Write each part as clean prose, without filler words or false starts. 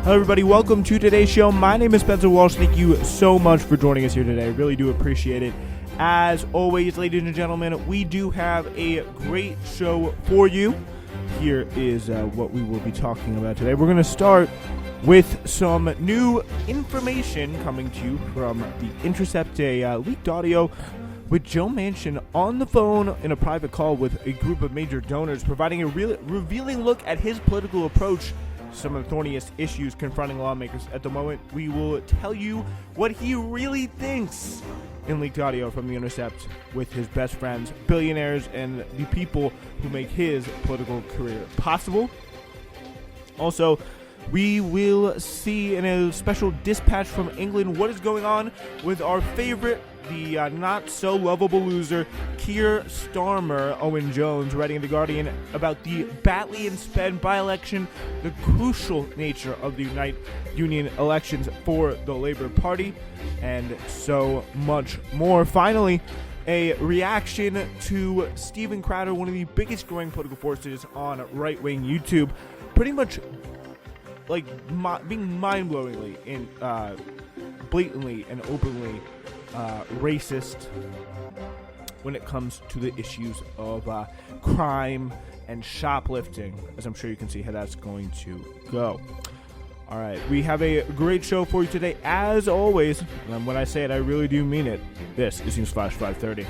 Hello, everybody. Welcome to today's show. My name is Spencer Walsh. Thank you so much for joining us here today. I really do appreciate it. As always, ladies and gentlemen, we do have a great show for you. Here is what we will be talking about today. We're going to start with some new information coming to you from The Intercept, a leaked audio with Joe Manchin on the phone in a private call with a group of major donors, providing a revealing look at his political approach to some of the thorniest issues confronting lawmakers at the moment. We will tell you what he really thinks in leaked audio from The Intercept with his best friends, billionaires, and the people who make his political career possible. Also, we will see in a special dispatch from England what is going on with our favorite, the not-so-lovable loser, Keir Starmer, Owen Jones, writing in The Guardian about the Batley and Spen by-election, the crucial nature of the Union elections for the Labour Party, and so much more. Finally, a reaction to Stephen Crowder, one of the biggest growing political forces on right-wing YouTube, pretty much being mind-blowingly and blatantly and openly racist when it comes to the issues of crime and shoplifting, as I'm sure you can see how that's going to go. All right, we have a great show for you today, as always, and when I say it, I really do mean it. This is Newsflash 530.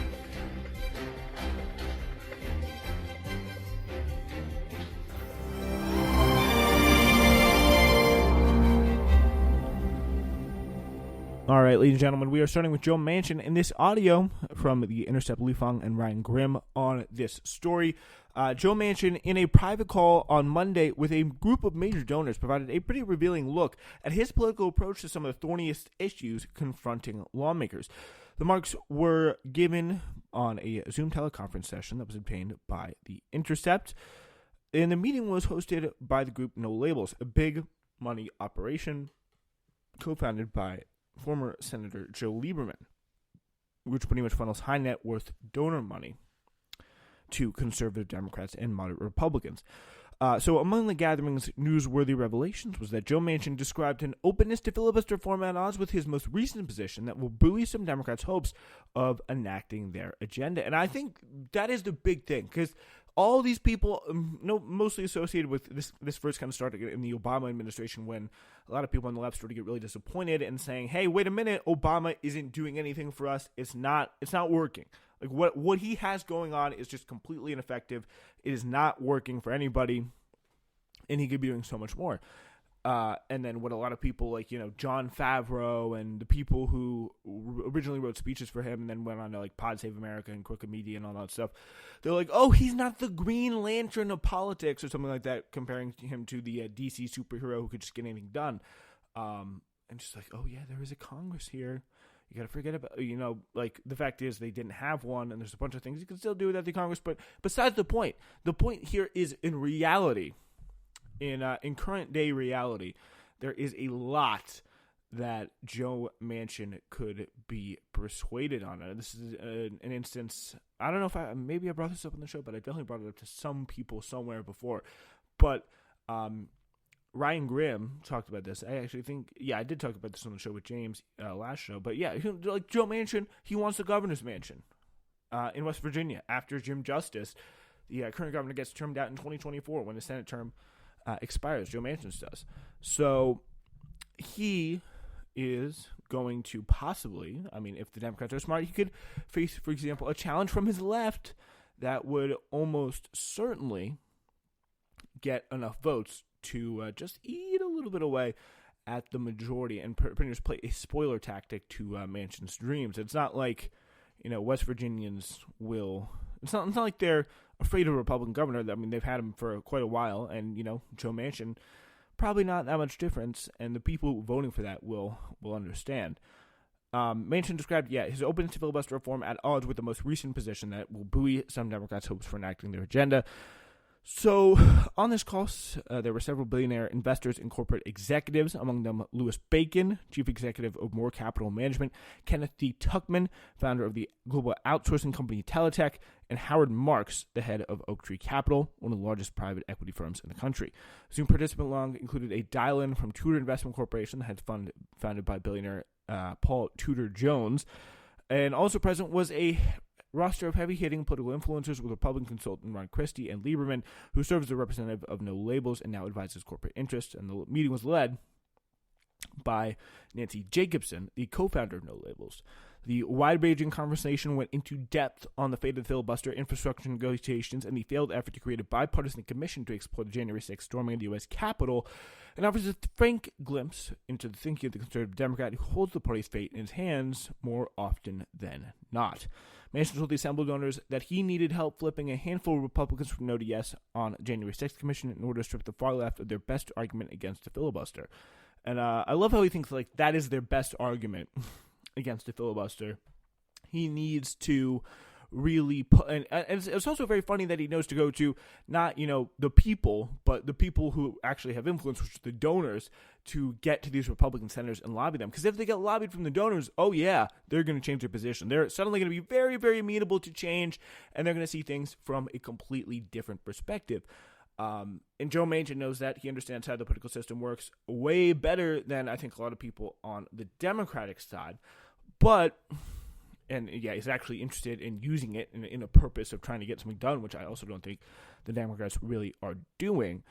All right, ladies and gentlemen, we are starting with Joe Manchin in this audio from The Intercept, Li Feng and Ryan Grimm on this story. Joe Manchin, in a private call on Monday with a group of major donors, provided a pretty revealing look at his political approach to some of the thorniest issues confronting lawmakers. The marks were given on a Zoom teleconference session that was obtained by The Intercept, and the meeting was hosted by the group No Labels, a big money operation co-founded by former Senator Joe Lieberman, which pretty much funnels high net worth donor money to conservative Democrats and moderate Republicans. So among the gathering's newsworthy revelations was that Joe Manchin described an openness to filibuster reform at odds with his most recent position that will buoy some Democrats' hopes of enacting their agenda. And I think that is the big thing, because all these people, mostly associated with this first kind of started in the Obama administration, when a lot of people on the left started to get really disappointed and saying, "Hey, wait a minute, Obama isn't doing anything for us. It's not working. Like what he has going on is just completely ineffective. It is not working for anybody, and he could be doing so much more." And then what a lot of people like, John Favreau and the people who originally wrote speeches for him and then went on to like Pod Save America and Crooked Media and all that stuff, they're like, "Oh, he's not the Green Lantern of politics," or something like that, comparing him to the DC superhero who could just get anything done. And just like, oh yeah, there is a Congress here. You got to forget about, like the fact is they didn't have one, and there's a bunch of things you can still do without the Congress. But besides the point here is in reality, in current day reality, there is a lot that Joe Manchin could be persuaded on. This is an instance. I don't know if maybe I brought this up on the show, but I definitely brought it up to some people somewhere before. But Ryan Grimm talked about this. I actually think, I did talk about this on the show with James last show. But yeah, like Joe Manchin, he wants the governor's mansion in West Virginia after Jim Justice, the current governor, gets termed out in 2024 when the Senate term expires. Joe Manchin does. So he is going to possibly, if the Democrats are smart, he could face, for example, a challenge from his left that would almost certainly get enough votes to just eat a little bit away at the majority and pretty much play a spoiler tactic to Manchin's dreams. It's not like, West Virginians will. It's not like they're afraid of a Republican governor. They've had him for quite a while, and Joe Manchin, probably not that much difference, and the people voting for that will understand. Manchin described, his openness to filibuster reform at odds with the most recent position that will buoy some Democrats' hopes for enacting their agenda. So, on this call, there were several billionaire investors and corporate executives, among them Louis Bacon, chief executive of Moore Capital Management, Kenneth D. Tuchman, founder of the global outsourcing company Teletech, and Howard Marks, the head of Oaktree Capital, one of the largest private equity firms in the country. Zoom participant log included a dial-in from Tudor Investment Corporation, the hedge fund founded by billionaire Paul Tudor Jones, and also present was a roster of heavy-hitting political influencers with Republican consultant Ron Christie and Lieberman, who serves as a representative of No Labels and now advises corporate interests. And the meeting was led by Nancy Jacobson, the co-founder of No Labels. The wide-ranging conversation went into depth on the fate of the filibuster, infrastructure negotiations, and the failed effort to create a bipartisan commission to explore the January 6th storming of the U.S. Capitol, and offers a frank glimpse into the thinking of the conservative Democrat who holds the party's fate in his hands more often than not. Manchin told the assembled donors that he needed help flipping a handful of Republicans from no to yes on January 6th commission in order to strip the far left of their best argument against the filibuster. And I love how he thinks like that is their best argument against the filibuster. He needs to really put, and it's also very funny that he knows to go to not, the people, but the people who actually have influence, which are the donors, to get to these Republican senators and lobby them. Because if they get lobbied from the donors, oh yeah, they're going to change their position. They're suddenly going to be very, very amenable to change, and they're going to see things from a completely different perspective. And Joe Manchin knows that. He understands how the political system works way better than I think a lot of people on the Democratic side. But, and yeah, he's actually interested in using it in a purpose of trying to get something done, which I also don't think the Democrats really are doing.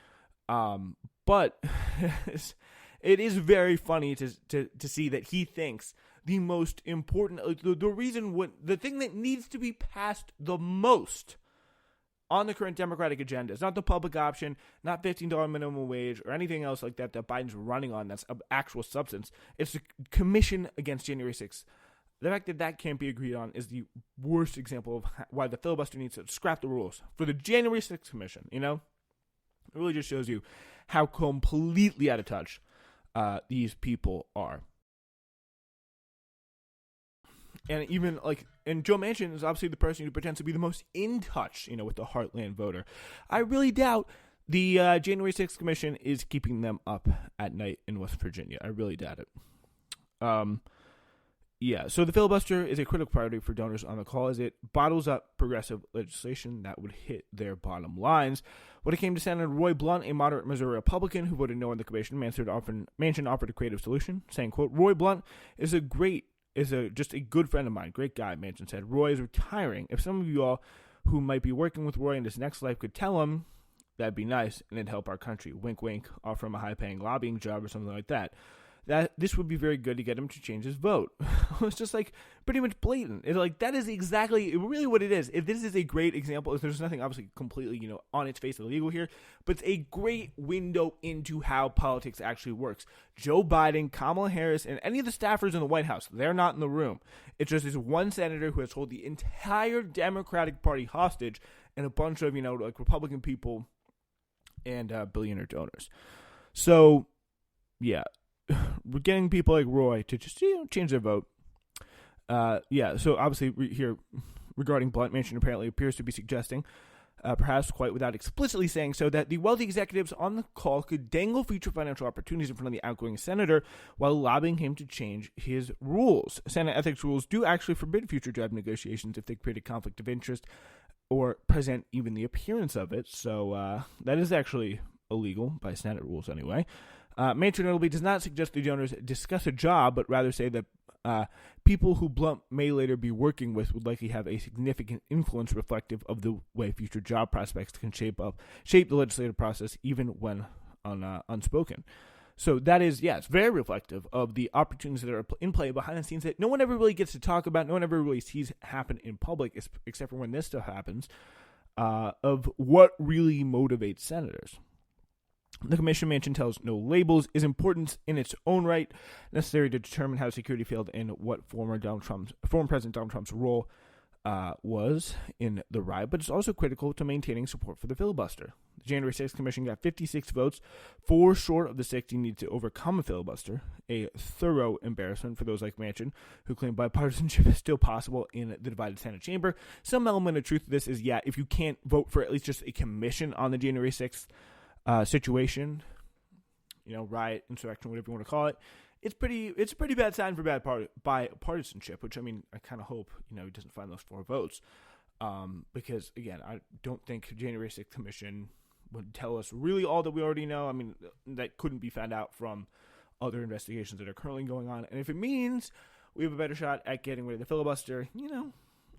But it is very funny to see that he thinks the most important, the thing that needs to be passed the most on the current Democratic agenda is not the public option, not $15 minimum wage, or anything else like that Biden's running on that's of actual substance. It's the commission against January 6th. The fact that that can't be agreed on is the worst example of why the filibuster needs to scrap the rules for the January 6th commission, It really just shows you how completely out of touch these people are. And even and Joe Manchin is obviously the person who pretends to be the most in touch, with the heartland voter. I really doubt the January 6th commission is keeping them up at night in West Virginia. I really doubt it. Yeah, so the filibuster is a critical priority for donors on the call as it bottles up progressive legislation that would hit their bottom lines. When it came to Senator Roy Blunt, a moderate Missouri Republican who voted no on the commission, Manchin offered a creative solution, saying, quote, "Roy Blunt is just a good friend of mine. Great guy," Manchin said. "Roy is retiring. If some of you all who might be working with Roy in his next life could tell him, that'd be nice, and it'd help our country. Wink, wink, offer him a high-paying lobbying job or something like that. This would be very good to get him to change his vote." It's just pretty much blatant. It's that is exactly really what it is. This is a great example. There's nothing obviously completely on its face illegal here, but it's a great window into how politics actually works. Joe Biden, Kamala Harris, and any of the staffers in the White House, they're not in the room. It's just this one senator who has held the entire Democratic Party hostage and a bunch of Republican people and billionaire donors. So yeah. We're getting people like Roy to just change their vote. So obviously here regarding Blunt, Manchin apparently appears to be suggesting, perhaps quite without explicitly saying so, that the wealthy executives on the call could dangle future financial opportunities in front of the outgoing senator while lobbying him to change his rules. Senate ethics rules do actually forbid future job negotiations if they create a conflict of interest or present even the appearance of it. So that is actually illegal by Senate rules anyway. Manchin notably does not suggest the donors discuss a job, but rather say that people who Blunt may later be working with would likely have a significant influence reflective of the way future job prospects can shape the legislative process, even when unspoken. So that is, it's very reflective of the opportunities that are in play behind the scenes that no one ever really gets to talk about, no one ever really sees happen in public, except for when this stuff happens, of what really motivates senators. The commission, Manchin tells No Labels, is important in its own right, necessary to determine how security failed and what former President Donald Trump's role was in the riot, but it's also critical to maintaining support for the filibuster. The January 6th Commission got 56 votes, 4 short of the 60 needed to overcome a filibuster, a thorough embarrassment for those like Manchin, who claim bipartisanship is still possible in the divided Senate chamber. Some element of truth to this is, if you can't vote for at least just a commission on the January 6th situation, riot, insurrection, whatever you want to call it, it's a pretty bad sign for bipartisanship, which, I kind of hope, he doesn't find those 4 votes. Because, again, I don't think January 6th Commission would tell us really all that we already know. That couldn't be found out from other investigations that are currently going on. And if it means we have a better shot at getting rid of the filibuster,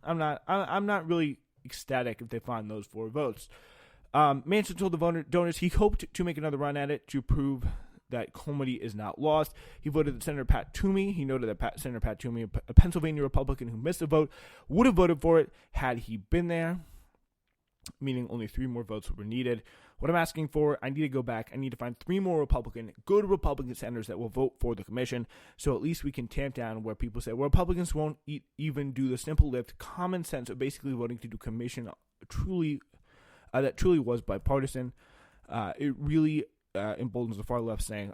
I'm not really ecstatic if they find those 4 votes. Manchin told the donors he hoped to make another run at it to prove that comity is not lost. He voted that Senator Pat Toomey. He noted that Senator Pat Toomey, a Pennsylvania Republican who missed a vote, would have voted for it had he been there, meaning only 3 more votes were needed. What I'm asking for, I need to go back. I need to find 3 more good Republican senators that will vote for the commission, so at least we can tamp down where people say, well, Republicans won't even do the simple lift common sense of basically voting to do commission that truly was bipartisan. It really emboldens the far left saying,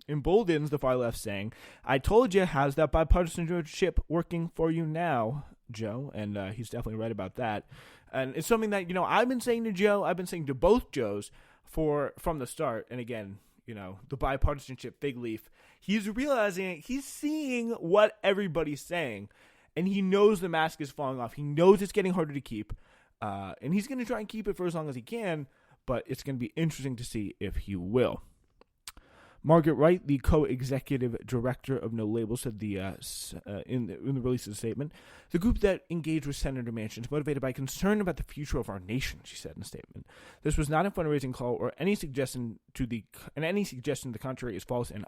emboldens the far left saying, I told you, how's that bipartisanship working for you now, Joe? And he's definitely right about that. And it's something that, I've been saying to Joe, I've been saying to both Joes from the start. And again, the bipartisanship fig leaf, he's realizing it, he's seeing what everybody's saying, and he knows the mask is falling off. He knows it's getting harder to keep. And he's going to try and keep it for as long as he can, but it's going to be interesting to see if he will. Margaret Wright, the co-executive director of No Labels, said in the release of the statement, the group that engaged with Senator Manchin is motivated by concern about the future of our nation, she said in the statement. This was not a fundraising call or any suggestion to the contrary is false and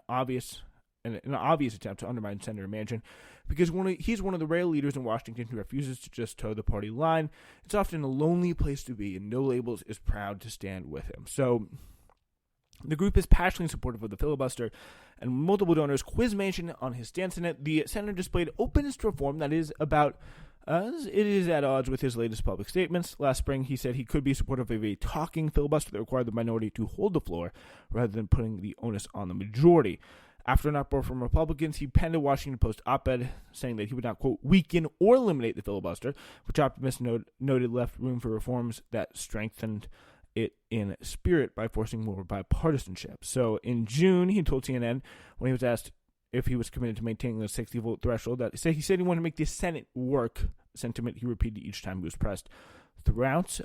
an obvious attempt to undermine Senator Manchin, because he's one of the rare leaders in Washington who refuses to just toe the party line. It's often a lonely place to be, and No Labels is proud to stand with him. So the group is passionately supportive of the filibuster, and multiple donors quizzed Manchin on his stance in it. The senator displayed openness to reform that is it is at odds with his latest public statements. Last spring, he said he could be supportive of a talking filibuster that required the minority to hold the floor rather than putting the onus on the majority. After an uproar from Republicans, he penned a Washington Post op-ed saying that he would not, quote, weaken or eliminate the filibuster, which optimists noted left room for reforms that strengthened it in spirit by forcing more bipartisanship. So in June, he told CNN, when he was asked if he was committed to maintaining the 60-vote threshold, that he said he wanted to make the Senate work, sentiment he repeated each time he was pressed throughout.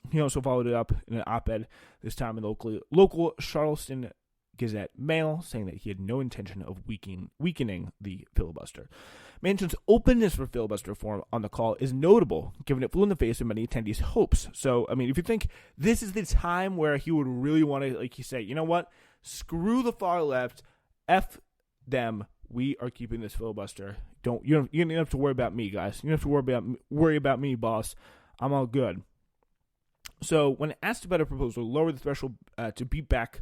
He also followed it up in an op-ed, this time in the local Charleston Gazette Mail, saying that he had no intention of weakening the filibuster. Manchin's openness for filibuster reform on the call is notable, given it flew in the face of many attendees' hopes. So, if you think this is the time where he would really want to, like you say, you know what, screw the far left, F them, we are keeping this filibuster. You don't have to worry about me, guys. You don't have to worry about me, boss. I'm all good. So, when asked about a proposal to lower the threshold to beat back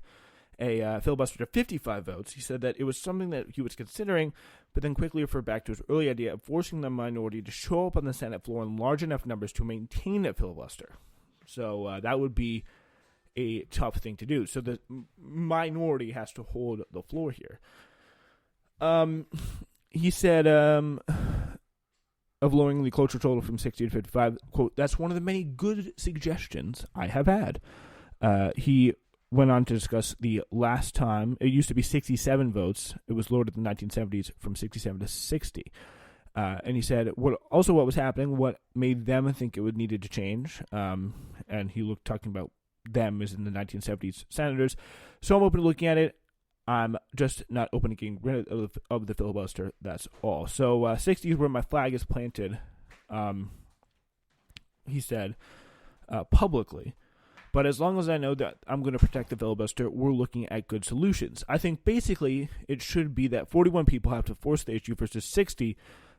a filibuster to 55 votes, he said that it was something that he was considering, but then quickly referred back to his early idea of forcing the minority to show up on the Senate floor in large enough numbers to maintain a filibuster. So that would be a tough thing to do. So the minority has to hold the floor here. He said of lowering the cloture total from 60 to 55, quote, that's one of the many good suggestions I have had. He went on to discuss the last time. It used to be 67 votes. It was lowered in the 1970s from 67 to 60. And he said what was happening, what made them think it would needed to change. And he talking about them as in the 1970s senators. So I'm open to looking at it. I'm just not open to getting rid of the filibuster. That's all. So 60 is where my flag is planted, he said, publicly. But as long as I know that I'm going to protect the filibuster, we're looking at good solutions. I think basically it should be that 41 people have to force the issue versus 60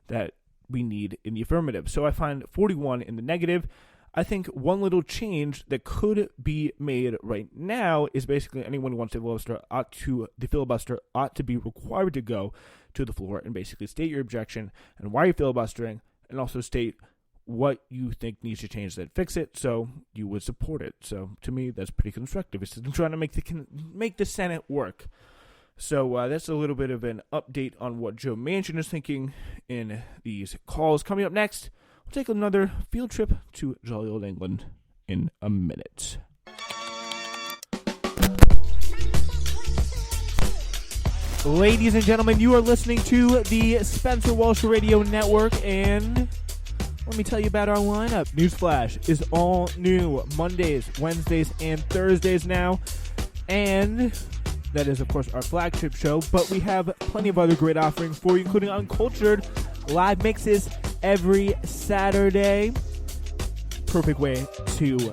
that we need in the affirmative. So I find 41 in the negative. I think one little change that could be made right now is basically anyone who wants the filibuster ought to be required to go to the floor and basically state your objection and why you're filibustering, and also state what you think needs to change that fix it, so you would support it. So to me, that's pretty constructive. It's trying to make the Senate work. So that's a little bit of an update on what Joe Manchin is thinking in these calls. Coming up next, we'll take another field trip to jolly old England in a minute. Ladies and gentlemen, you are listening to the Spencer Walsh Radio Network, and let me tell you about our lineup. Newsflash is all new Mondays, Wednesdays, and Thursdays now, and that is, of course, our flagship show, but we have plenty of other great offerings for you, including Uncultured, live mixes every Saturday. Perfect way to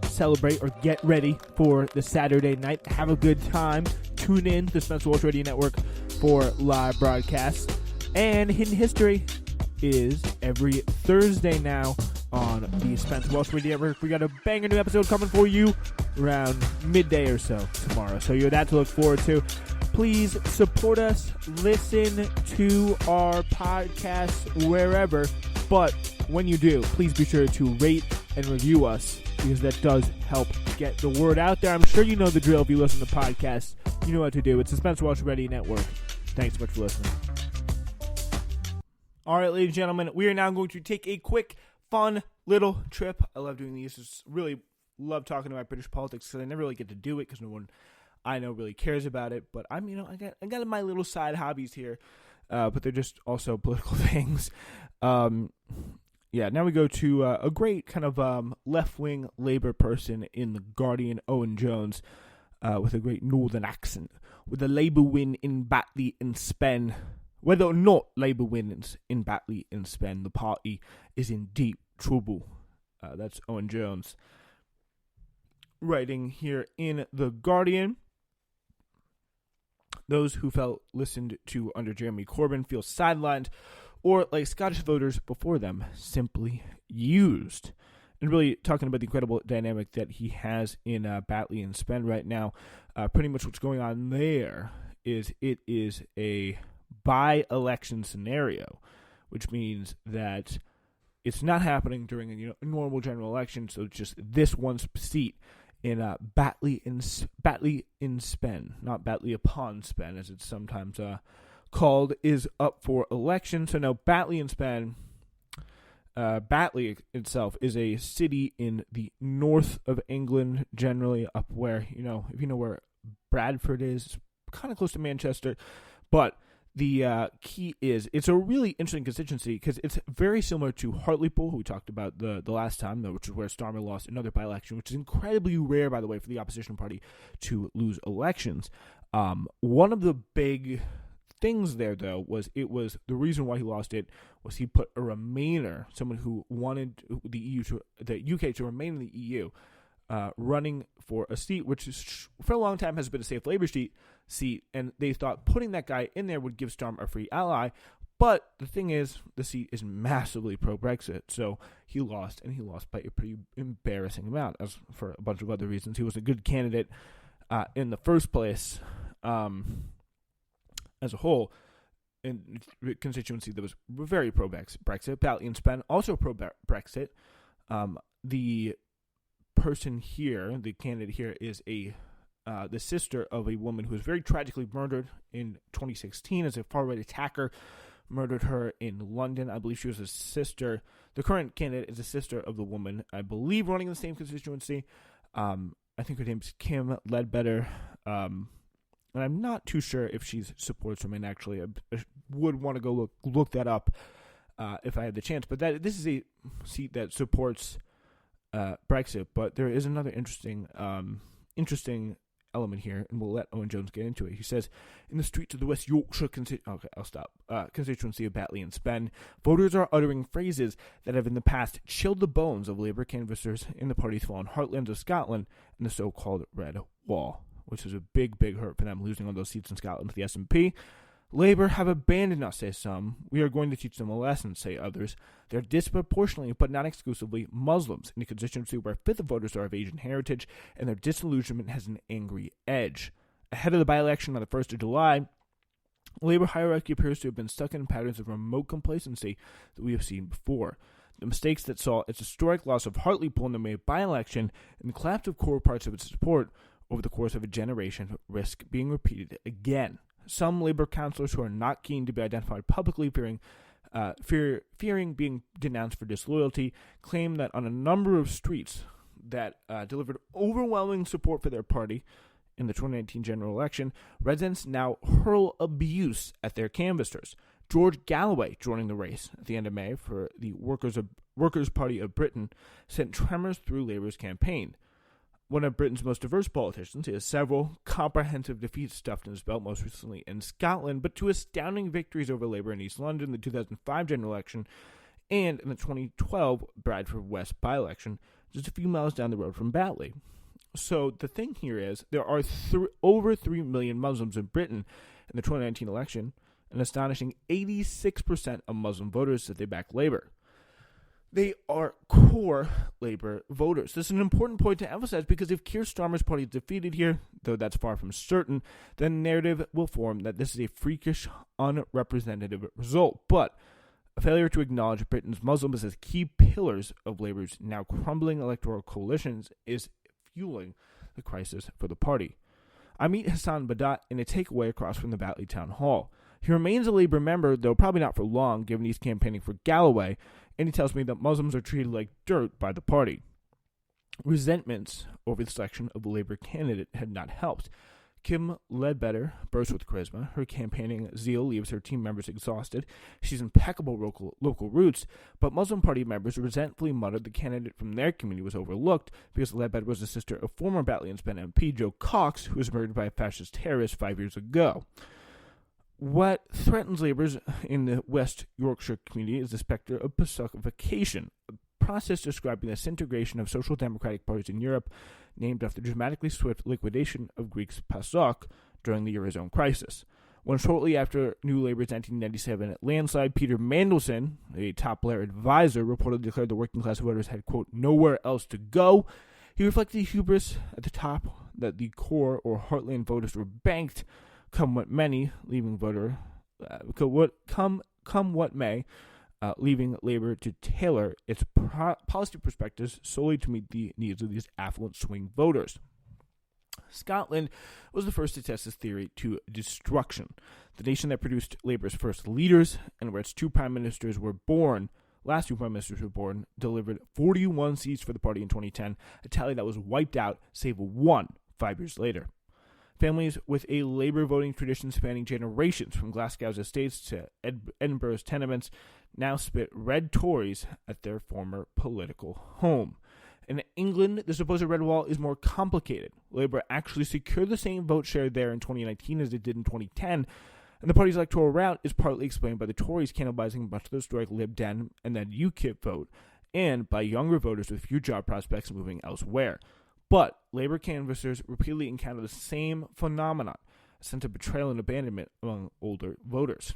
celebrate or get ready for the Saturday night. Have a good time. Tune in to the Spencer Walsh Radio Network for live broadcasts. And Hidden History is every Thursday now on the Spencer Walsh Radio Network. We got a banger new episode coming for you around midday or so tomorrow. So you have that to look forward to. Please support us. Listen to our podcast wherever. But when you do, please be sure to rate and review us, because that does help get the word out there. I'm sure you know the drill if you listen to podcasts. You know what to do. It's the Spencer Walsh Radio Network. Thanks so much for listening. All right, ladies and gentlemen, we are now going to take a quick, fun little trip. I love doing these. Just really love talking about British politics because I never really get to do it because no one I know really cares about it. But I got my little side hobbies here, but they're just also political things. Now we go to a great kind of left-wing Labour person in The Guardian, Owen Jones, with a great northern accent. With a Labour win in Batley and Spen, whether or not Labour wins in Batley and Spen, the party is in deep trouble. That's Owen Jones writing here in The Guardian. Those who felt listened to under Jeremy Corbyn feel sidelined, or, like Scottish voters before them, simply used. And really talking about the incredible dynamic that he has in Batley and Spen right now. Pretty much what's going on there is it is a by-election scenario, which means that it's not happening during a normal general election, so it's just this one seat in Batley in Spen, not Batley upon Spen, as it's sometimes called, is up for election. So now Batley and Spen, Batley itself is a city in the north of England, generally up where, if you know where Bradford is, kind of close to Manchester. But the key is it's a really interesting constituency because it's very similar to Hartlepool, who we talked about the last time, which is where Starmer lost another by-election, which is incredibly rare, by the way, for the opposition party to lose elections. One of the big things there, though, was the reason why he lost it was he put a Remainer, someone who wanted the UK to remain in the EU, running for a seat which is, for a long time has been a safe Labour seat, and they thought putting that guy in there would give Starmer a free ally. But the thing is, the seat is massively pro-Brexit, so he lost, and he lost by a pretty embarrassing amount, as for a bunch of other reasons. He was a good candidate in the first place, as a whole, in a constituency that was very pro-Brexit. Batley and Spen, also pro-Brexit. The person here, the candidate here, is the sister of a woman who was very tragically murdered in 2016 as a far-right attacker murdered her in London. I believe she was a sister. The current candidate is a sister of the woman, I believe, running in the same constituency. I think her name's Kim Ledbetter. And I'm not too sure if she supports Remain, actually. I would want to go look that up if I had the chance. But this is a seat that supports Brexit. But there is another interesting element here, and we'll let Owen Jones get into it. He says, in the streets of the West Yorkshire constituency of Batley and Spen, voters are uttering phrases that have in the past chilled the bones of Labour canvassers in the party's fallen heartlands of Scotland and the so-called Red Wall, which is a big, big hurt for them, losing all those seats in Scotland to the SNP. Labour have abandoned us, say some. We are going to teach them a lesson, say others. They're disproportionately, but not exclusively, Muslims in a constituency where a fifth of voters are of Asian heritage, and their disillusionment has an angry edge. Ahead of the by-election on the 1st of July, Labour hierarchy appears to have been stuck in patterns of remote complacency that we have seen before. The mistakes that saw its historic loss of Hartlepool in the May by-election and the collapse of core parts of its support over the course of a generation risk being repeated again. Some Labour councillors who are not keen to be identified publicly, fearing being denounced for disloyalty, claim that on a number of streets that delivered overwhelming support for their party in the 2019 general election, residents now hurl abuse at their canvassers. George Galloway, joining the race at the end of May for the Workers' Party of Britain, sent tremors through Labour's campaign. One of Britain's most diverse politicians, he has several comprehensive defeats stuffed in his belt, most recently in Scotland, but two astounding victories over Labour in East London, the 2005 general election, and in the 2012 Bradford West by-election, just a few miles down the road from Batley. So the thing here is, there are over 3 million Muslims in Britain in the 2019 election. An astonishing 86% of Muslim voters said they back Labour. They are core Labour voters. This is an important point to emphasize because if Keir Starmer's party is defeated here, though that's far from certain, then the narrative will form that this is a freakish, unrepresentative result. But a failure to acknowledge Britain's Muslims as key pillars of Labour's now crumbling electoral coalitions is fueling the crisis for the party. I meet Hassan Badat in a takeaway across from the Batley Town Hall. He remains a Labour member, though probably not for long, given he's campaigning for Galloway, and he tells me that Muslims are treated like dirt by the party. Resentments over the selection of a Labour candidate had not helped. Kim Ledbetter bursts with charisma. Her campaigning zeal leaves her team members exhausted. She's impeccable local roots, but Muslim Party members resentfully muttered the candidate from their community was overlooked because Ledbetter was the sister of former Batley and Spen MP Joe Cox, who was murdered by a fascist terrorist 5 years ago. What threatens Labour's in the West Yorkshire community is the spectre of PASOKification, a process describing the disintegration of social democratic parties in Europe, named after the dramatically swift liquidation of Greeks' PASOK during the Eurozone crisis. When shortly after New Labour's 1997 landslide, Peter Mandelson, a top Blair advisor, reportedly declared the working class voters had, quote, nowhere else to go, he reflected the hubris at the top that the core or heartland voters were banked, come what may, leaving Labour to tailor its policy perspectives solely to meet the needs of these affluent swing voters. Scotland was the first to test this theory to destruction. The nation that produced Labour's first leaders and where its last two prime ministers were born, delivered 41 seats for the party in 2010, a tally that was wiped out, save one 5 years later. Families with a Labour voting tradition spanning generations, from Glasgow's estates to Edinburgh's tenements, now spit red Tories at their former political home. In England, the supposed red wall is more complicated. Labour actually secured the same vote share there in 2019 as it did in 2010, and the party's electoral rout is partly explained by the Tories cannibalizing much of the historic Lib Dem and then UKIP vote, and by younger voters with few job prospects moving elsewhere. But Labour canvassers repeatedly encounter the same phenomenon, a sense of betrayal and abandonment among older voters.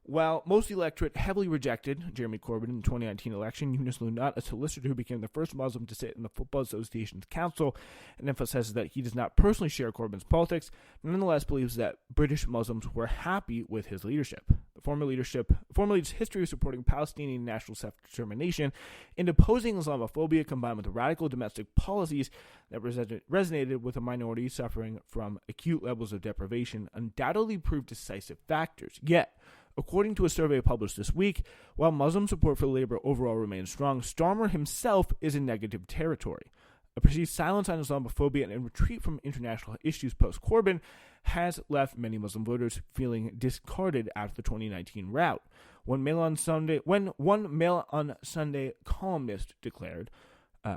While most of the electorate heavily rejected Jeremy Corbyn in the 2019 election, Yunus Lunat, a solicitor who became the first Muslim to sit in the Football Association's council and emphasizes that he does not personally share Corbyn's politics, nonetheless believes that British Muslims were happy with his leadership. The former leader's history of supporting Palestinian national self-determination and opposing Islamophobia, combined with radical domestic policies that resonated with a minority suffering from acute levels of deprivation, undoubtedly proved decisive factors. Yet, according to a survey published this week, while Muslim support for Labour overall remains strong, Starmer himself is in negative territory. A perceived silence on Islamophobia and a retreat from international issues post-Corbyn has left many Muslim voters feeling discarded after the 2019 rout. When one Mail on Sunday columnist declared,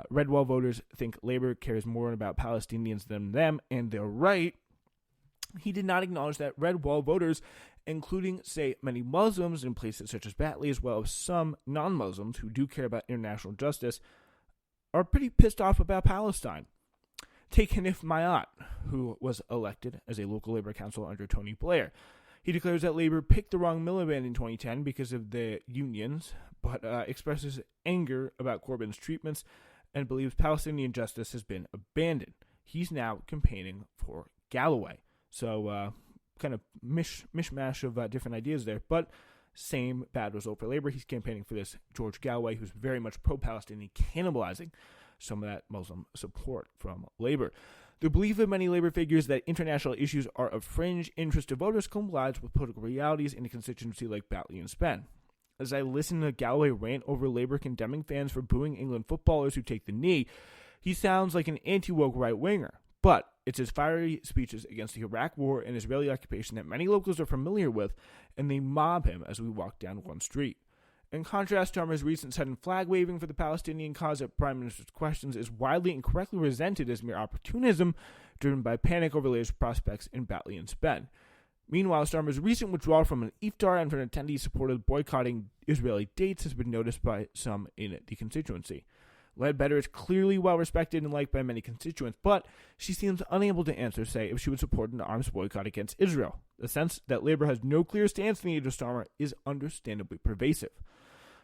Red Wall voters think Labour cares more about Palestinians than them, and they're right, he did not acknowledge that Red Wall voters, including, say, many Muslims in places such as Batley, as well as some non-Muslims who do care about international justice, are pretty pissed off about Palestine. Take Hanif Mayat, who was elected as a local Labour councillor under Tony Blair. He declares that Labour picked the wrong Miliband in 2010 because of the unions, but expresses anger about Corbyn's treatments and believes Palestinian justice has been abandoned. He's now campaigning for Galloway. So, kind of mishmash of different ideas there. But Same bad result for Labor. He's campaigning for this George Galloway, who's very much pro-Palestinian, cannibalizing some of that Muslim support from Labor. The belief of many Labor figures that international issues are of fringe interest to voters collides with political realities in a constituency like Batley and Spen. As I listen to Galloway rant over Labor condemning fans for booing England footballers who take the knee, he sounds like an anti-woke right-winger. But it's his fiery speeches against the Iraq War and Israeli occupation that many locals are familiar with, and they mob him as we walk down one street. In contrast, Starmer's recent sudden flag-waving for the Palestinian cause at Prime Minister's questions is widely and correctly resented as mere opportunism, driven by panic over Labor's prospects in Batley and Spen. Meanwhile, Starmer's recent withdrawal from an iftar and from attendees supported boycotting Israeli dates has been noticed by some in the constituency. Ledbetter is clearly well-respected and liked by many constituents, but she seems unable to answer, say, if she would support an arms boycott against Israel. The sense that Labor has no clear stance in the age of Starmer is understandably pervasive.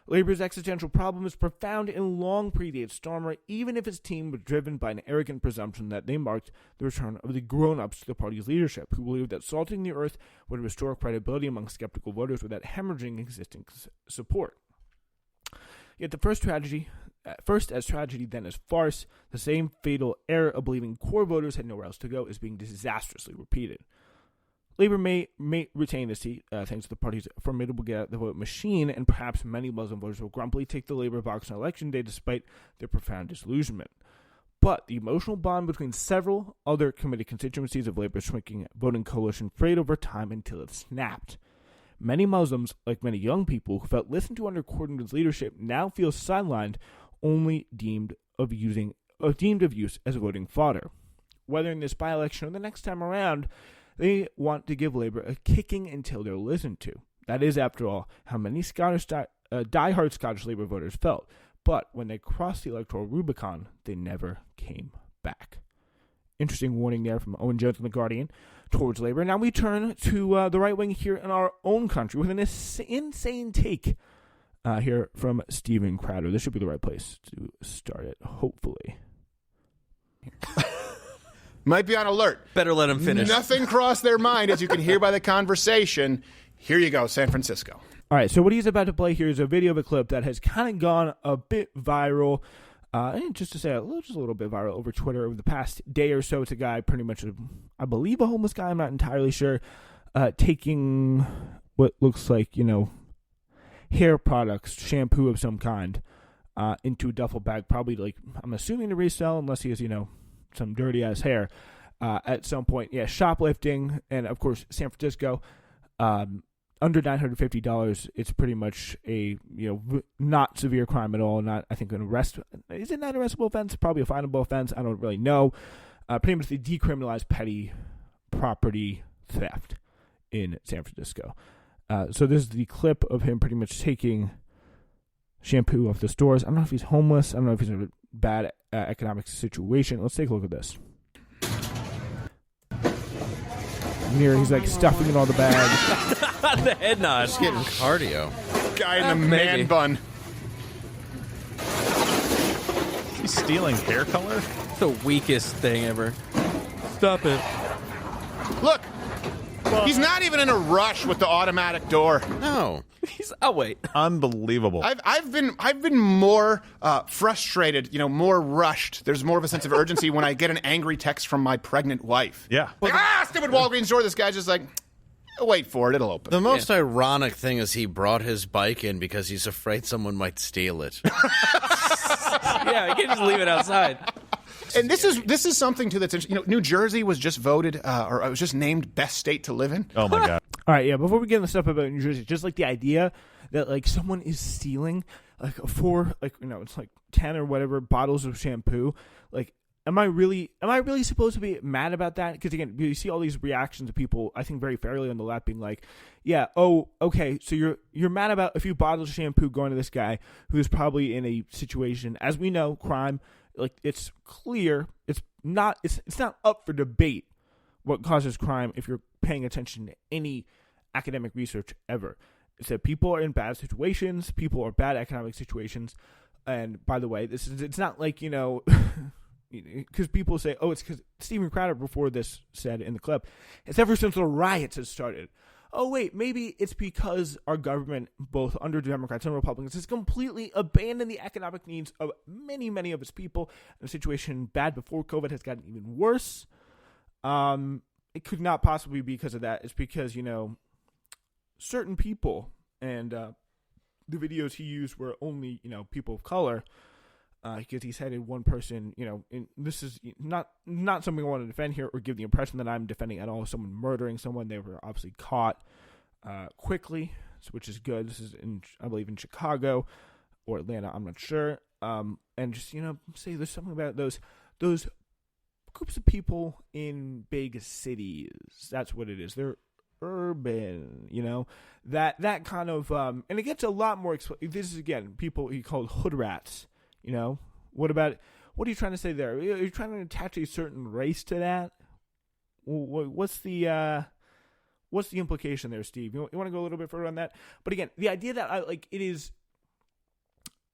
Labor's existential problem is profound and long predates Starmer, even if his team was driven by an arrogant presumption that they marked the return of the grown-ups to the party's leadership, who believed that salting the earth would restore credibility among skeptical voters without hemorrhaging existing support. Yet the first as tragedy, then as farce, the same fatal error of believing core voters had nowhere else to go is being disastrously repeated. Labor may retain this seat thanks to the party's formidable get-out-the-vote machine, and perhaps many Muslim voters will grumpily take the Labor box on Election Day despite their profound disillusionment. But the emotional bond between several other committed constituencies of Labor's shrinking voting coalition frayed over time until it snapped. Many Muslims, like many young people who felt listened to under Corden's leadership, now feel sidelined, only deemed of use as voting fodder. Whether in this by-election or the next time around, they want to give Labor a kicking until they're listened to. That is, after all, how many die-hard Scottish Labour voters felt. But when they crossed the electoral Rubicon, they never came back. Interesting warning there from Owen Jones in The Guardian towards Labor. Now we turn to the right wing here in our own country with an insane take here from Steven Crowder. This should be the right place to start it, hopefully. Might be on alert. Better let him finish. Nothing crossed their mind, as you can hear by the conversation. Here you go, San Francisco. All right, so what he's about to play here is a video of a clip that has kind of gone a bit viral, and just to say just a little bit viral over Twitter over the past day or so. It's a guy, pretty much, I believe a homeless guy, I'm not entirely sure, taking what looks like, hair products, shampoo of some kind, into a duffel bag, probably, I'm assuming to resell, unless he has, some dirty-ass hair at some point. Yeah, shoplifting, and, of course, San Francisco, under $950, it's pretty much a, not severe crime at all, not, I think, an arrest. Is it not an arrestable offense? Probably a finable offense. I don't really know. Pretty much they decriminalized petty property theft in San Francisco. So this is the clip of him pretty much taking shampoo off the stores. I don't know if he's homeless. I don't know if he's in a bad economic situation. Let's take a look at this. Here he's stuffing in all the bags. The head nod. Just getting cardio. Guy in the man bun. He's stealing hair color? The weakest thing ever. Stop it. Look, he's not even in a rush with the automatic door. No. I'll wait. Unbelievable. I've been more frustrated, more rushed. There's more of a sense of urgency when I get an angry text from my pregnant wife. Yeah. Stupid Walgreens store. This guy's just wait for it. It'll open. The most ironic thing is he brought his bike in because he's afraid someone might steal it. Yeah, you can't just leave it outside. And this is something too that's interesting. New Jersey was just voted or it was just named best state to live in. Oh my God. All right, yeah. Before we get into stuff about New Jersey, just the idea that someone is stealing it's 10 or whatever bottles of shampoo. Am I really supposed to be mad about that? Because again, you see all these reactions of people, I think very fairly on the left, being yeah, oh, okay, so you're mad about a few bottles of shampoo going to this guy who's probably in a situation, as we know, crime. It's clear, it's not up for debate what causes crime if you're paying attention to any academic research ever. It's that people are in bad situations, people are bad economic situations, and by the way, it's not because people say, oh, it's because Steven Crowder before this said in the clip, it's ever since the riots has started. oh, wait, maybe it's because our government, both under Democrats and Republicans, has completely abandoned the economic needs of many, many of its people. And the situation bad before COVID has gotten even worse. It could not possibly be because of that. It's because, certain people, and the videos he used were only, people of color, because he cited one person, and this is not something I want to defend here or give the impression that I'm defending at all. Someone murdering someone. They were obviously caught quickly, which is good. This is I believe in Chicago or Atlanta. I'm not sure. And just, say there's something about those groups of people in big cities. That's what it is. They're urban, that kind of, and it gets a lot more, this is, again, people he called hood rats, what are you trying to say there? Are you trying to attach a certain race to that? What's the implication there, Steve? You want to go a little bit further on that? But again, the idea that it is,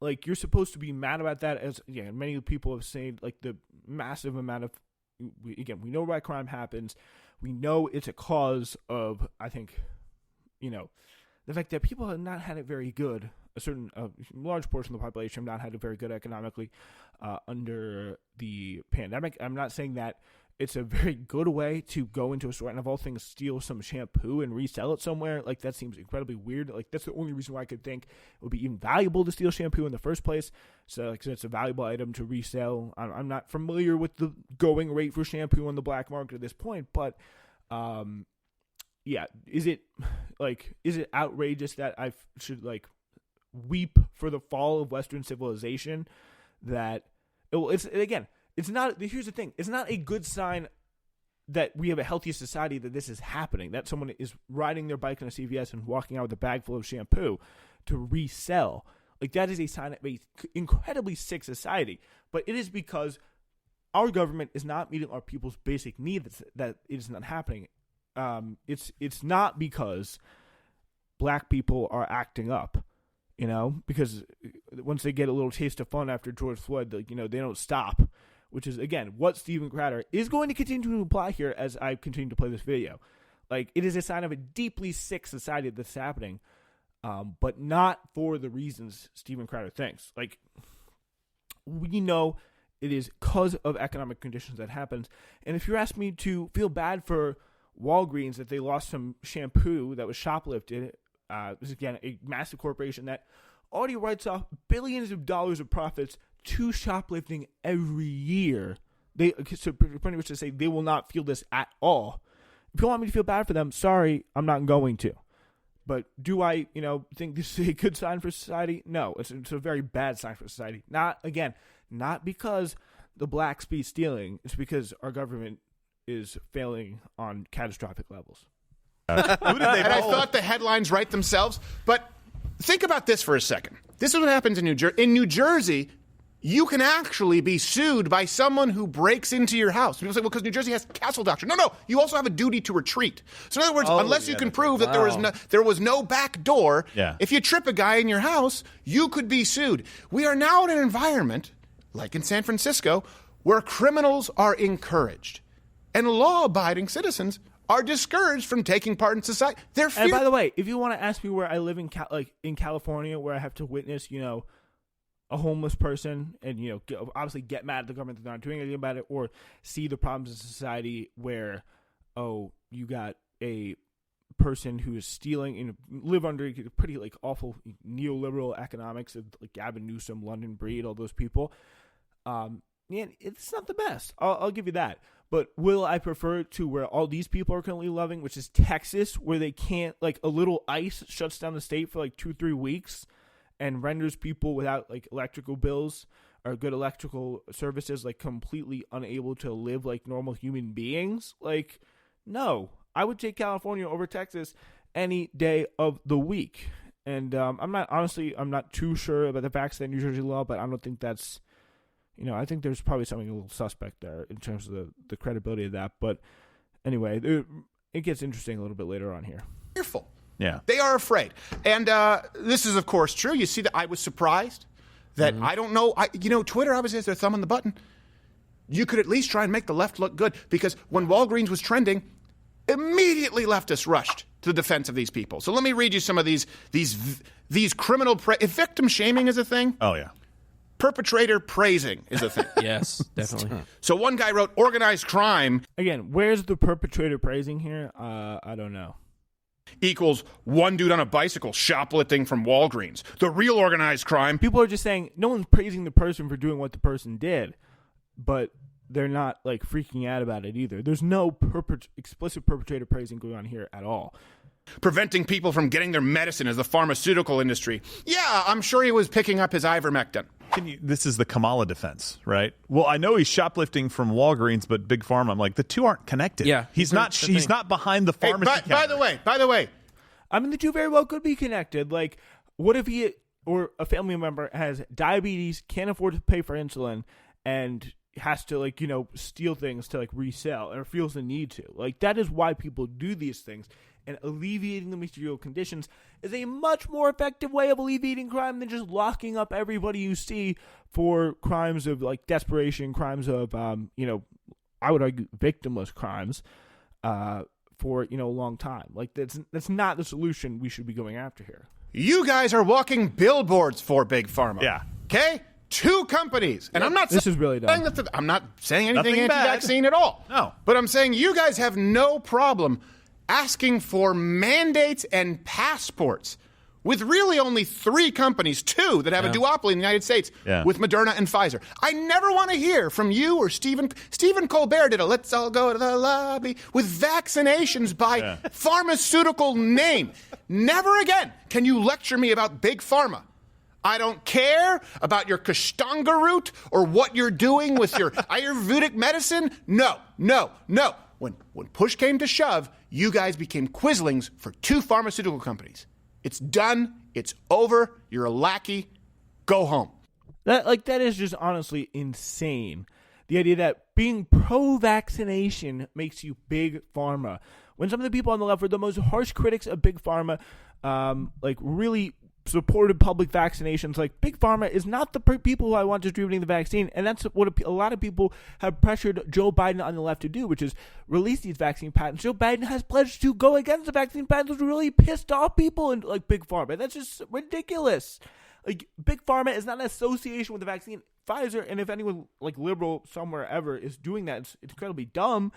you're supposed to be mad about that, as many people have said, the massive amount of, we know why crime happens. We know it's a cause of, I think, the fact that people have not had it very good. A large portion of the population have not had it very good economically under the pandemic. I'm not saying that it's a very good way to go into a store and, of all things, steal some shampoo and resell it somewhere. That seems incredibly weird. That's the only reason why I could think it would be even valuable to steal shampoo in the first place. So, it's a valuable item to resell. I'm not familiar with the going rate for shampoo on the black market at this point, but is it outrageous that I should weep for the fall of Western civilization? That it's not. Here's the thing: it's not a good sign that we have a healthy society that this is happening. That someone is riding their bike in a CVS and walking out with a bag full of shampoo to resell. That is a sign of an incredibly sick society. But it is because our government is not meeting our people's basic needs that it is not happening. It's not because black people are acting up. Because once they get a little taste of fun after George Floyd, they don't stop, which is, again, what Steven Crowder is going to continue to apply here as I continue to play this video. It is a sign of a deeply sick society that's happening, but not for the reasons Steven Crowder thinks. We know it is because of economic conditions that happens. And if you ask me to feel bad for Walgreens that they lost some shampoo that was shoplifted, this is, again, a massive corporation that already writes off billions of dollars of profits to shoplifting every year. So pretty much to say they will not feel this at all. If you want me to feel bad for them, sorry, I'm not going to. But do I, think this is a good sign for society? No, it's a very bad sign for society. Not because the blacks be stealing. It's because our government is failing on catastrophic levels. And I thought the headlines write themselves. But think about this for a second. This is what happens in New Jersey. In New Jersey, you can actually be sued by someone who breaks into your house. People say, well, because New Jersey has castle doctrine. No, you also have a duty to retreat. So in other words, unless you can prove that there was no back door, if you trip a guy in your house, you could be sued. We are now in an environment, like in San Francisco, where criminals are encouraged and law-abiding citizens are discouraged from taking part in society. And by the way, if you want to ask me where I live in California, where I have to witness, a homeless person and, obviously get mad at the government that they're not doing anything about it, or see the problems in society where, you got a person who is stealing and live under pretty awful neoliberal economics of Gavin Newsom, London Breed, all those people. It's not the best. I'll give you that. But will I prefer to where all these people are currently living, which is Texas, where they can't, a little ice shuts down the state for 2-3 weeks and renders people without electrical bills or good electrical services completely unable to live like normal human beings? No. I would take California over Texas any day of the week. And I'm not too sure about the facts of the New Jersey law, but I don't think that's, I think there's probably something a little suspect there in terms of the credibility of that. But anyway, it gets interesting a little bit later on here. Fearful. Yeah. They are afraid. And this is, of course, true. You see that I was surprised that I don't know. Twitter obviously has their thumb on the button. You could at least try and make the left look good, because when Walgreens was trending, Immediately leftists rushed to the defense of these people. So let me read you some of these criminal if victim shaming is a thing. Oh, yeah. Perpetrator praising is a thing. Yes, definitely. So one guy wrote organized crime. Again, where's the perpetrator praising here? I don't know. Equals one dude on a bicycle shoplifting from Walgreens. The real organized crime. People are just saying no one's praising the person for doing what the person did, but they're not like freaking out about it either. There's no explicit perpetrator praising going on here at all. Preventing people from getting their medicine is the pharmaceutical industry. Yeah, I'm sure he was picking up his ivermectin. This is the Kamala defense, right? Well, I know he's shoplifting from Walgreens, but Big Pharma, I'm like, the two aren't connected. Yeah. He's not behind the pharmacy counter. By the way. I mean, the two very well could be connected. Like, what if he or a family member has diabetes, can't afford to pay for insulin, and has to, like, you know, steal things to, like, resell, or feels the need to. Like, that is why people do these things. And alleviating the material conditions is a much more effective way of alleviating crime than just locking up everybody you see for crimes of, like, desperation, crimes of, you know, I would argue victimless crimes for, you know, a long time. Like, that's not the solution we should be going after here. You guys are walking billboards for Big Pharma. Yeah. Okay? Two companies. And I'm not this is really dumb. I'm not saying anything Nothing bad. anti-vaccine at all. No. But I'm saying you guys have no problem asking for mandates and passports with really only three companies, two that have a duopoly in the United States, with Moderna and Pfizer. I never want to hear from you or Stephen Colbert did a let's all go to the lobby with vaccinations by pharmaceutical name. Never again can you lecture me about Big Pharma. I don't care about your Kashtanga root or what you're doing with your Ayurvedic medicine. No. When push came to shove, you guys became quislings for two pharmaceutical companies. It's done. It's over. You're a lackey. Go home. That is just honestly insane. The idea that being pro-vaccination makes you Big Pharma. When some of the people on the left were the most harsh critics of Big Pharma, like really supported public vaccinations. Like, Big Pharma is not the people who I want distributing the vaccine, and that's what a lot of people have pressured Joe Biden on the left to do, which is release these vaccine patents. Joe Biden has pledged to go against the vaccine patents, which really pissed off people in, like, Big Pharma. That's just ridiculous. Like, Big Pharma is not an association with the vaccine. Pfizer, and if anyone, like, liberal somewhere ever is doing that, it's incredibly dumb.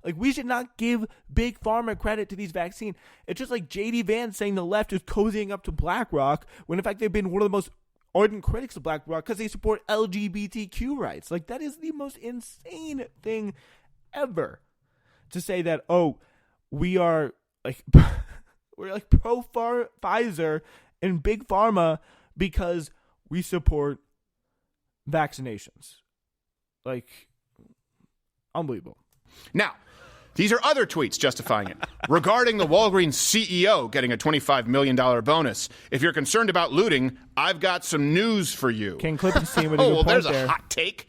Like, we should not give Big Pharma credit to these vaccines. It's just like J.D. Vance saying the left is cozying up to BlackRock, when in fact they've been one of the most ardent critics of BlackRock because they support LGBTQ rights. Like, that is the most insane thing ever. To say that, oh, we are, like, we're, like, pro-Pfizer and Big Pharma because we support vaccinations. Like, unbelievable. Now, these are other tweets justifying it. Regarding the Walgreens CEO getting a $25 million bonus, if you're concerned about looting, I've got some news for you. Ken Klippenstein with a good point there's there. a hot take.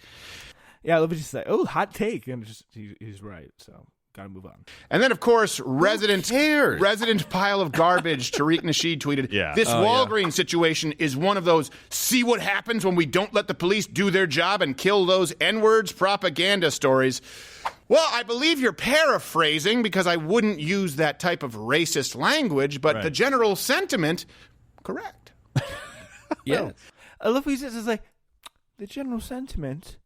Yeah, let me just say, hot take. And he's right, so got to move on. And then, of course, resident pile of garbage, Tariq Nasheed tweeted, this Walgreens situation is one of those see what happens when we don't let the police do their job and kill those N-words propaganda stories. Well, I believe you're paraphrasing because I wouldn't use that type of racist language, but the general sentiment, correct. Yeah. I love what he says. It's like, the general sentiment,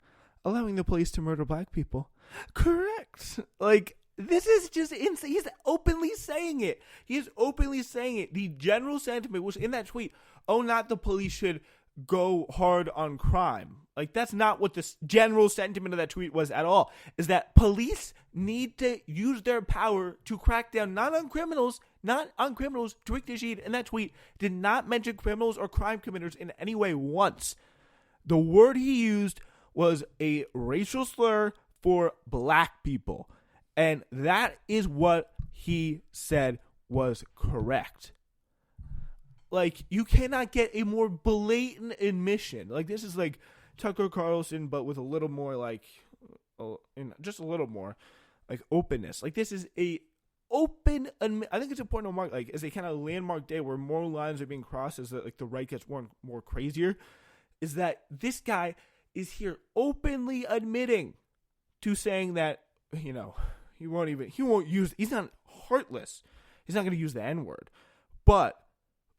allowing the police to murder black people, correct. Like, this is just insane. He's openly saying it. He is openly saying it. The general sentiment was in that tweet, not the police should go hard on crime. Like, that's not what the general sentiment of that tweet was at all. Is that police need to use their power to crack down not on criminals. Tariq Nasheed in that tweet did not mention criminals or crime committers in any way once. The word he used was a racial slur for black people. And that is what he said was correct. Like, you cannot get a more blatant admission. Like, this is like Tucker Carlson, but with a little more, like, just a little more, like, openness. Like, this is a open, I think it's important to mark, like, as a kind of landmark day where moral lines are being crossed as the right gets more crazier, is that this guy is here openly admitting to saying that, he He won't use. He's not heartless. He's not going to use the N-word. But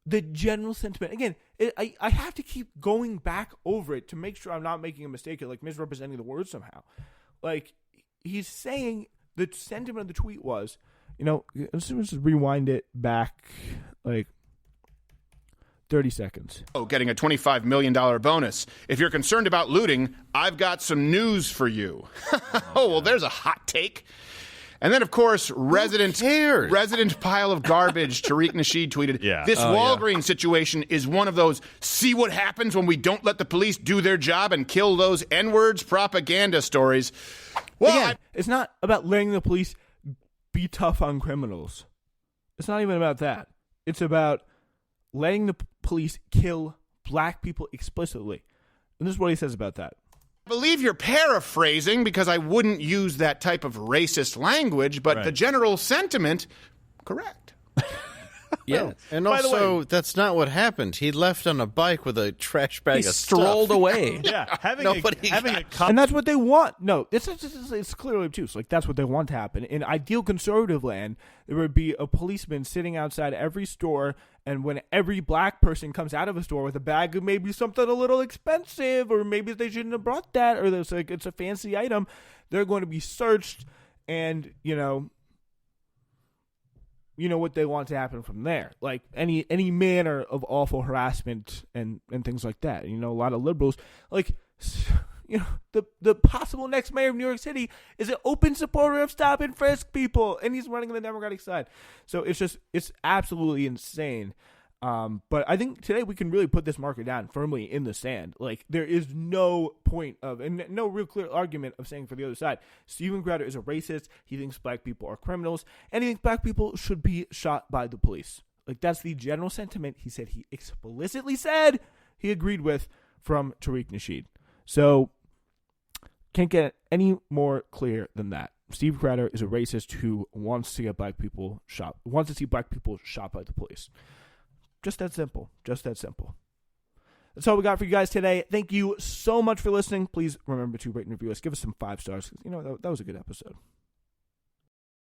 the general sentiment, again, I have to keep going back over it to make sure I'm not making a mistake or like misrepresenting the word somehow. Like, he's saying the sentiment of the tweet was, let's just rewind it back like 30 seconds. Getting a $25 million bonus. If you're concerned about looting, I've got some news for you. Oh, well, there's a hot take. And then, of course, resident pile of garbage, Tariq Nasheed tweeted, this Walgreens situation is one of those see what happens when we don't let the police do their job and kill those N-words propaganda stories. Well, again, it's not about letting the police be tough on criminals. It's not even about that. It's about letting the police kill black people explicitly. And this is what he says about that. I believe you're paraphrasing because I wouldn't use that type of racist language, but the general sentiment, correct. Yeah, and also that's not what happened. He left on a bike with a trash bag of strolled stuff. away. Yeah, having a cop. And that's what they want. No, it's clearly obtuse. Like, that's what they want to happen. In ideal conservative land, there would be a policeman sitting outside every store, and when every black person comes out of a store with a bag of maybe something a little expensive, or maybe they shouldn't have brought that, or it's a fancy item, they're going to be searched, and what they want to happen from there. Like any manner of awful harassment and things like that. A lot of liberals, like, the possible next mayor of New York City is an open supporter of stop and frisk people, and he's running on the Democratic side. So it's absolutely insane. But I think today we can really put this marker down firmly in the sand. Like, there is no point of, and no real clear argument of saying for the other side, Steven Crowder is a racist, he thinks black people are criminals, and he thinks black people should be shot by the police. Like, that's the general sentiment he explicitly said he agreed with from Tariq Nasheed. So, can't get any more clear than that. Steve Crowder is a racist who wants to see black people shot by the police. Just that simple. That's all we got for you guys today. Thank you so much for listening. Please remember to rate and review us. Give us some 5 stars. That was a good episode.